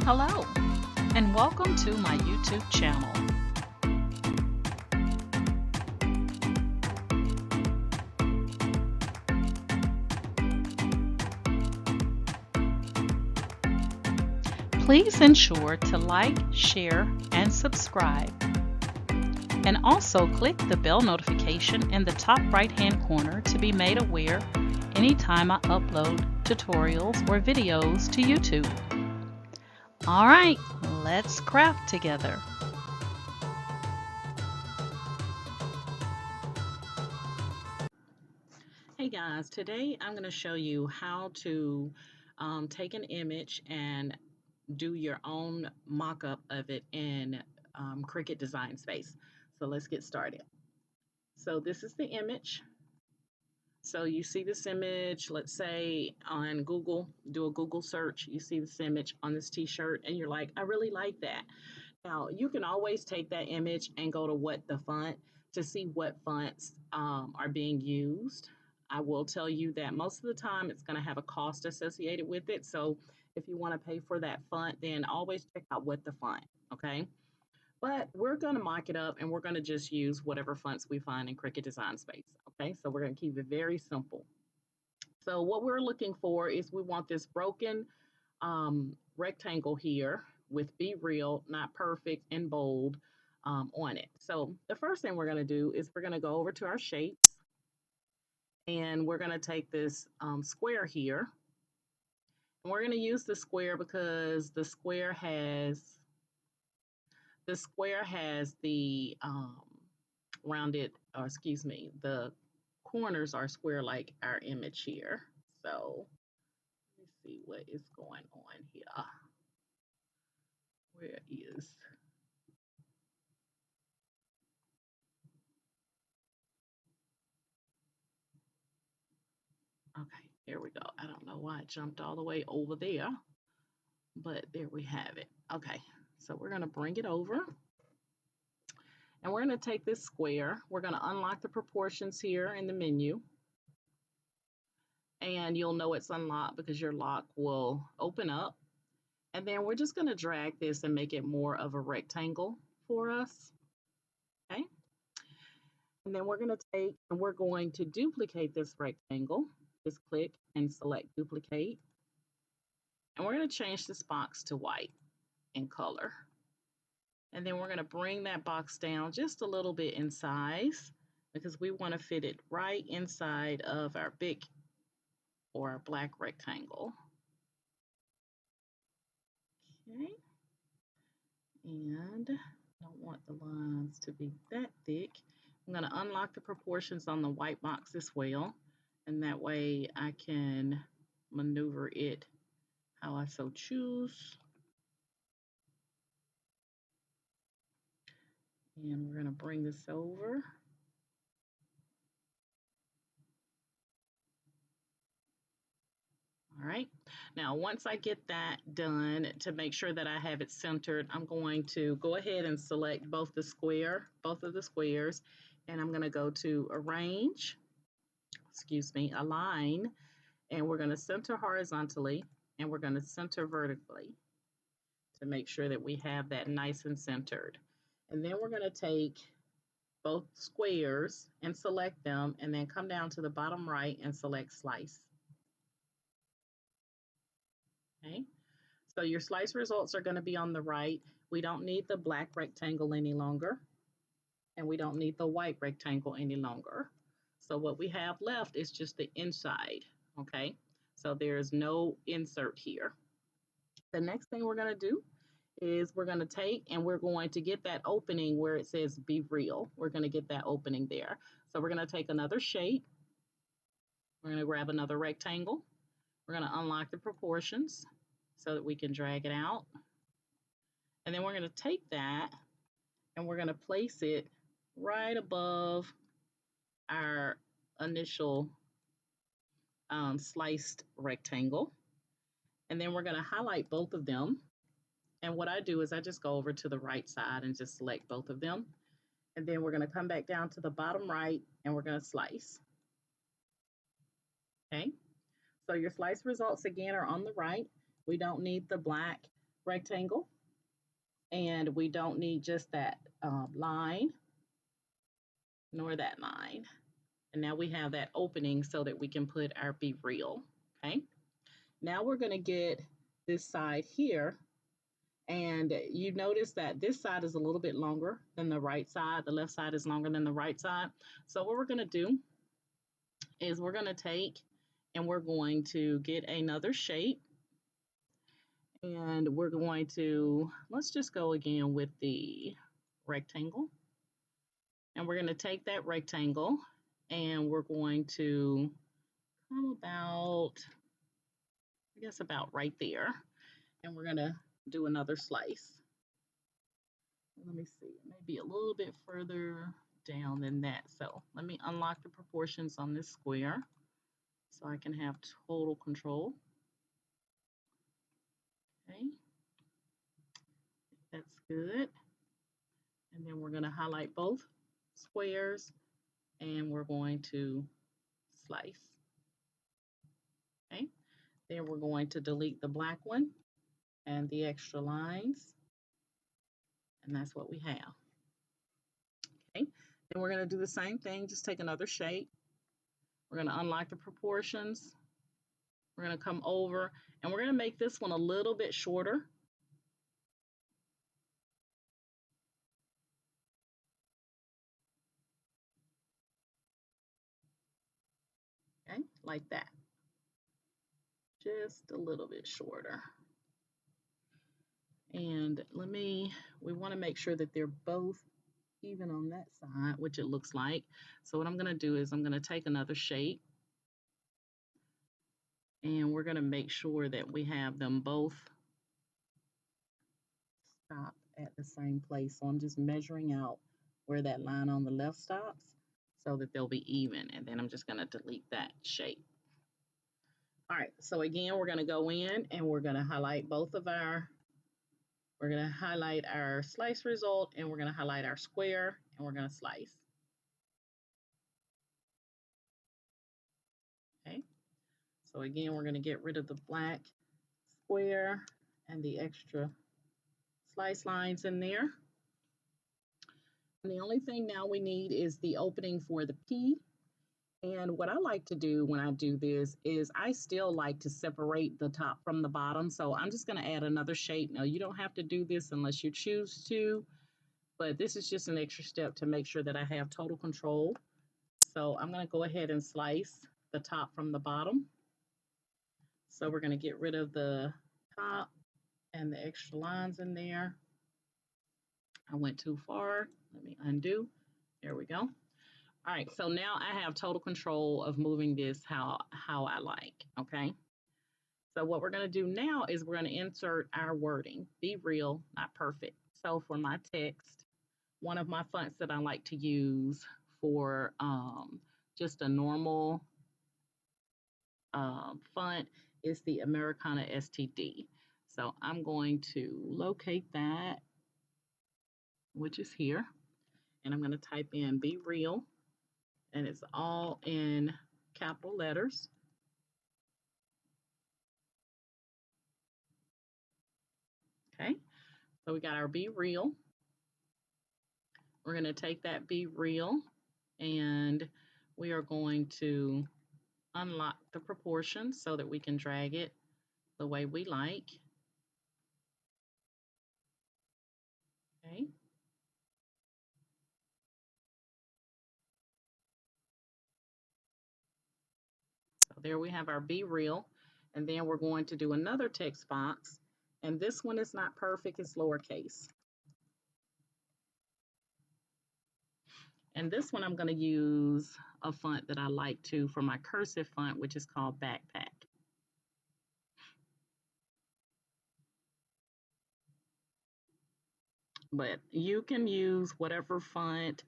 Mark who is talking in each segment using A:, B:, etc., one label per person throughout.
A: Hello, and welcome to my YouTube channel. Please ensure to like, share, and subscribe. And also click the bell notification in the top right-hand corner to be made aware anytime I upload tutorials or videos to YouTube. All right, let's craft together. Hey guys, today I'm going to show you how to take an image and do your own mock-up of it in Cricut Design Space. So let's get started. So this is the image. So you see this image, let's say on Google, do a Google search, you see this image on this t-shirt and you're like, I really like that. Now you can always take that image and go to what the font to see what fonts are being used. I will tell you that most of the time it's going to have a cost associated with it. So if you want to pay for that font, then always check out what the font, okay? But we're going to mock it up and we're going to just use whatever fonts we find in Cricut Design Space. Okay, so we're going to keep it very simple. So what we're looking for is we want this broken rectangle here with Be Real, Not Perfect, and bold on it. So the first thing we're going to do is we're going to go over to our shapes and we're going to take this square here. And we're going to use the square because the square has the rounded, or excuse me, the corners are square like our image here. So let's see what is going on here. Where is, okay, here we go. I don't know why it jumped all the way over there, but there we have it. Okay, so we're going to bring it over and we're going to take this square. We're going to unlock the proportions here in the menu. And you'll know it's unlocked because your lock will open up. And then we're just going to drag this and make it more of a rectangle for us. Okay. And then we're going to take and we're going to duplicate this rectangle. Just click and select duplicate. And we're going to change this box to white in color. And then we're going to bring that box down just a little bit in size because we want to fit it right inside of our big or our black rectangle. Okay. And I don't want the lines to be that thick. I'm going to unlock the proportions on the white box as well. And that way I can maneuver it how I so choose. And we're going to bring this over. All right. Now, once I get that done, to make sure that I have it centered, I'm going to go ahead and select both of the squares, and I'm going to go to Arrange, Align, and we're going to center horizontally, and we're going to center vertically to make sure that we have that nice and centered. And then we're going to take both squares and select them, and then come down to the bottom right and select Slice. Okay. So your slice results are going to be on the right. We don't need the black rectangle any longer, and we don't need the white rectangle any longer. So what we have left is just the inside, okay? So there's no insert here. The next thing we're going to do is we're going to take and we're going to get that opening where it says Be Real. We're going to get that opening there. So we're going to take another shape. We're going to grab another rectangle. We're going to unlock the proportions so that we can drag it out. And then we're going to take that and we're going to place it right above our initial sliced rectangle. And then we're going to highlight both of them. And what I do is I just go over to the right side and just select both of them. And then we're going to come back down to the bottom right and we're going to slice. Okay, so your slice results again are on the right. We don't need the black rectangle, and we don't need just that line nor that line. And now we have that opening so that we can put our Be Real. Okay. Now we're going to get this side here. And you notice that this side is a little bit longer than the right side. The left side is longer than the right side. So what we're going to do is we're going to take and we're going to get another shape. And we're going to, let's just go again with the rectangle. And we're going to take that rectangle and we're going to come about, I guess about right there. And we're going to do another slice. Let me see, maybe a little bit further down than that. So let me unlock the proportions on this square so I can have total control. Okay, that's good. And then we're going to highlight both squares and we're going to slice. Okay, then we're going to delete the black one and the extra lines. And that's what we have. Okay, then we're going to do the same thing, just take another shape. We're going to unlock the proportions. We're going to come over and we're going to make this one a little bit shorter. Okay, like that. Just a little bit shorter. And we want to make sure that they're both even on that side, which it looks like. So what I'm going to do is I'm going to take another shape and we're going to make sure that we have them both stop at the same place. So I'm just measuring out where that line on the left stops so that they'll be even. And then I'm just going to delete that shape. All right, so again, we're going to go in and we're going to highlight both of we're going to highlight our slice result and we're going to highlight our square and we're going to slice. Okay, so again, we're going to get rid of the black square and the extra slice lines in there. And the only thing now we need is the opening for the P. And what I like to do when I do this is I still like to separate the top from the bottom. So I'm just going to add another shape. Now, you don't have to do this unless you choose to, but this is just an extra step to make sure that I have total control. So I'm going to go ahead and slice the top from the bottom. So we're going to get rid of the top and the extra lines in there. I went too far. Let me undo. There we go. All right, so now I have total control of moving this how I like, okay? So what we're going to do now is we're going to insert our wording, be real, not perfect. So for my text, one of my fonts that I like to use for just a normal font is the Americana STD. So I'm going to locate that, which is here, and I'm going to type in be real. And it's all in capital letters. Okay, so we got our Be Real. We're going to take that Be Real and we are going to unlock the proportions so that we can drag it the way we like. Okay. So there we have our Be Real. And then we're going to do another text box. And this one is not perfect, it's lowercase. And this one I'm going to use a font that I like to for my cursive font, which is called Backpack. But you can use whatever font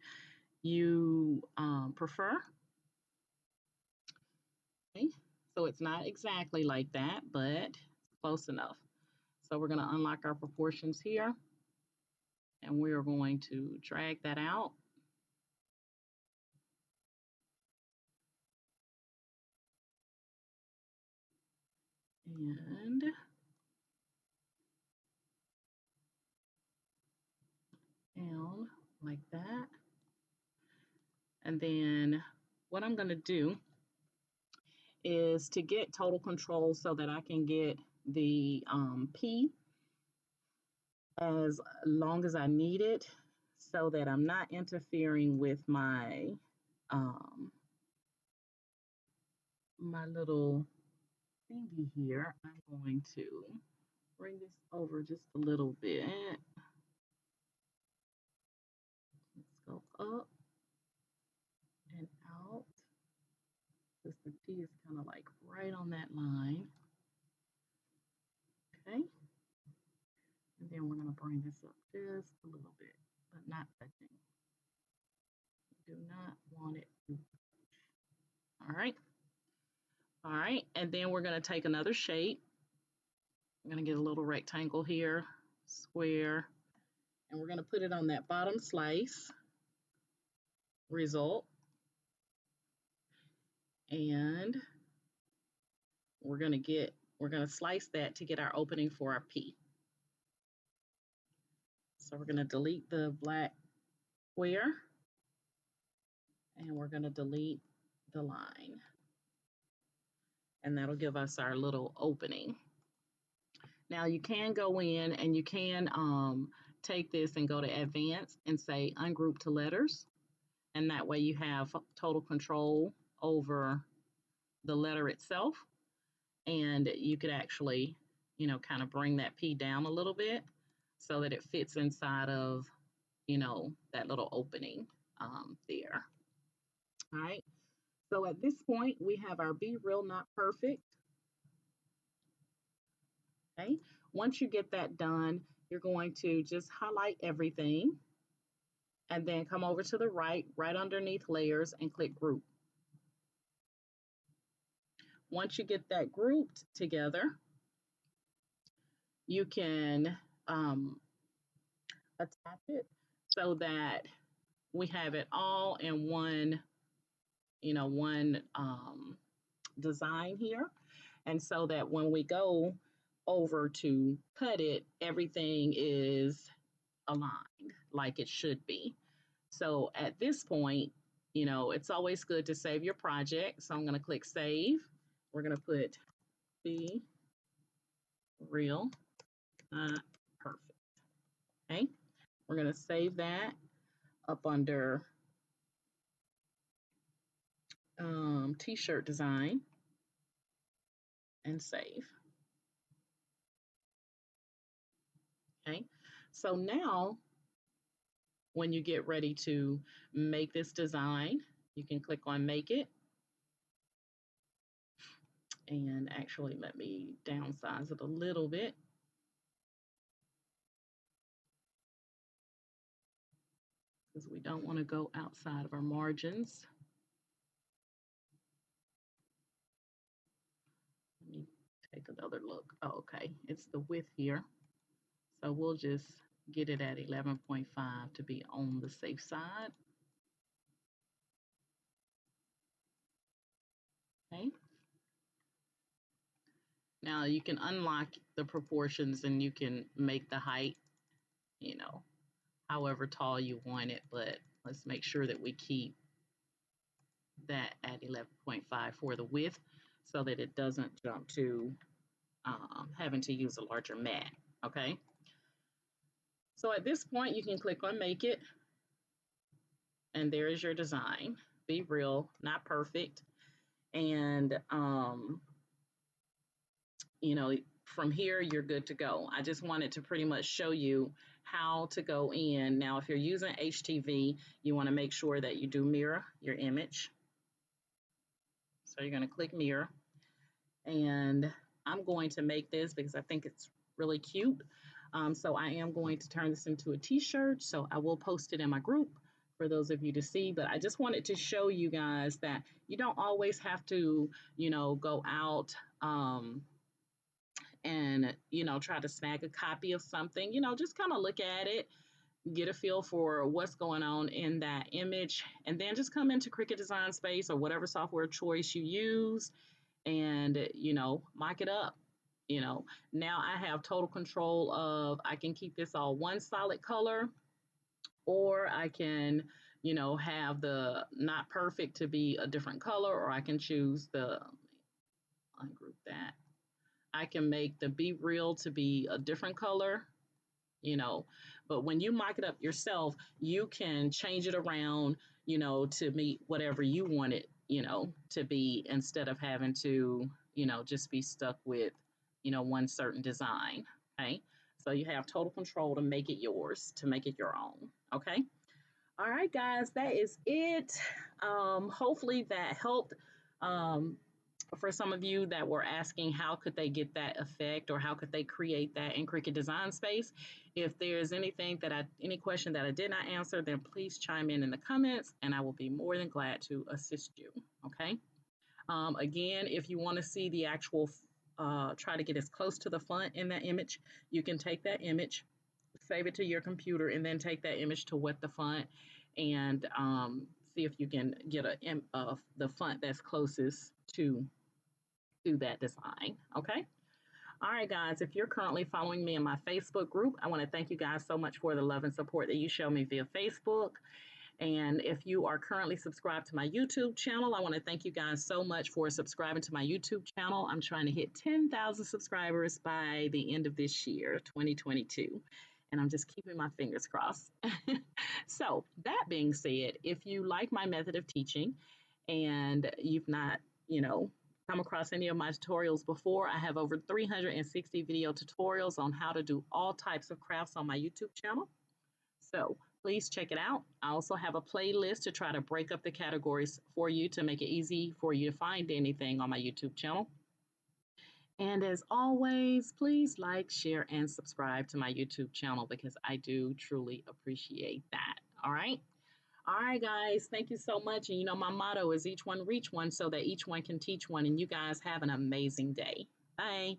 A: you prefer. Okay, so it's not exactly like that, but close enough. So we're going to unlock our proportions here, and we are going to drag that out. And like that. And then what I'm going to do is to get total control so that I can get the P as long as I need it so that I'm not interfering with my my little thingy here. I'm going to bring this over just a little bit. Let's go up and out because the P is kind of like right on that line. Okay. And then we're going to bring this up just a little bit, but not touching. Do not want it to. All right. All right. And then we're going to take another shape. I'm going to get a little rectangle here, square, and we're going to put it on that bottom slice result. And we're going to slice that to get our opening for our P. So we're going to delete the black square and we're going to delete the line. And that'll give us our little opening. Now you can go in and you can take this and go to advanced and say ungroup to letters. And that way you have total control over the letter itself. And you could actually, you know, kind of bring that P down a little bit so that it fits inside of, you know, that little opening there. All right. So at this point, we have our Be Real Not Perfect. Okay. Once you get that done, you're going to just highlight everything and then come over to the right underneath layers and click group. Once you get that grouped together, you can attach it so that we have it all in one, you know, one design here. And so that when we go over to cut it, everything is aligned like it should be. So at this point, you know, it's always good to save your project. So I'm going to click save. We're going to put Be Real Not Perfect. Okay. We're going to save that up under t-shirt design and save. Okay. So now when you get ready to make this design, you can click on make it. And actually, let me downsize it a little bit. Because we don't want to go outside of our margins. Let me take another look. Oh, okay, it's the width here. So we'll just get it at 11.5 to be on the safe side. Okay. Now you can unlock the proportions and you can make the height, you know, however tall you want it, but let's make sure that we keep that at 11.5 for the width so that it doesn't jump to having to use a larger mat, okay? So at this point, you can click on Make It, and there is your design. Be Real, Not Perfect. And, you know, from here, you're good to go. I just wanted to pretty much show you how to go in. Now, if you're using HTV, you want to make sure that you do mirror your image. So you're going to click mirror. And I'm going to make this because I think it's really cute. So I am going to turn this into a t-shirt. So I will post it in my group for those of you to see. But I just wanted to show you guys that you don't always have to, you know, go out and, you know, try to snag a copy of something. You know, just kind of look at it, get a feel for what's going on in that image, and then just come into Cricut Design Space or whatever software choice you use and, you know, mock it up. You know, now I have total control of, I can keep this all one solid color, or I can, have the not perfect to be a different color, or I can choose the, ungroup that. I can make the Be Real to be a different color, you know. But when you mock it up yourself, you can change it around, to meet whatever you want it, to be, instead of having to, just be stuck with, one certain design. Okay. So you have total control to make it yours, to make it your own. Okay. All right, guys, that is it. Hopefully that helped. Um, for some of you that were asking how could they get that effect or how could they create that in Cricut Design Space. If there's any question that I did not answer, then please chime in the comments and I will be more than glad to assist you. Okay. Again, if you want to see the actual, try to get as close to the font in that image, you can take that image, save it to your computer, and then take that image to wet the font and see if you can get the font that's closest to that design. Okay. All right, guys, if you're currently following me in my Facebook group, I want to thank you guys so much for the love and support that you show me via Facebook. And if you are currently subscribed to my YouTube channel, I want to thank you guys so much for subscribing to my YouTube channel. I'm trying to hit 10,000 subscribers by the end of this year, 2022. And I'm just keeping my fingers crossed. So, that being said, if you like my method of teaching and you've not, you know, come across any of my tutorials before, I have over 360 video tutorials on how to do all types of crafts on my YouTube channel. So please check it out. I also have a playlist to try to break up the categories for you to make it easy for you to find anything on my YouTube channel. And as always, please like, share, and subscribe to my YouTube channel because I do truly appreciate that. All right. All right, guys. Thank you so much. And my motto is each one reach one so that each one can teach one. And you guys have an amazing day. Bye.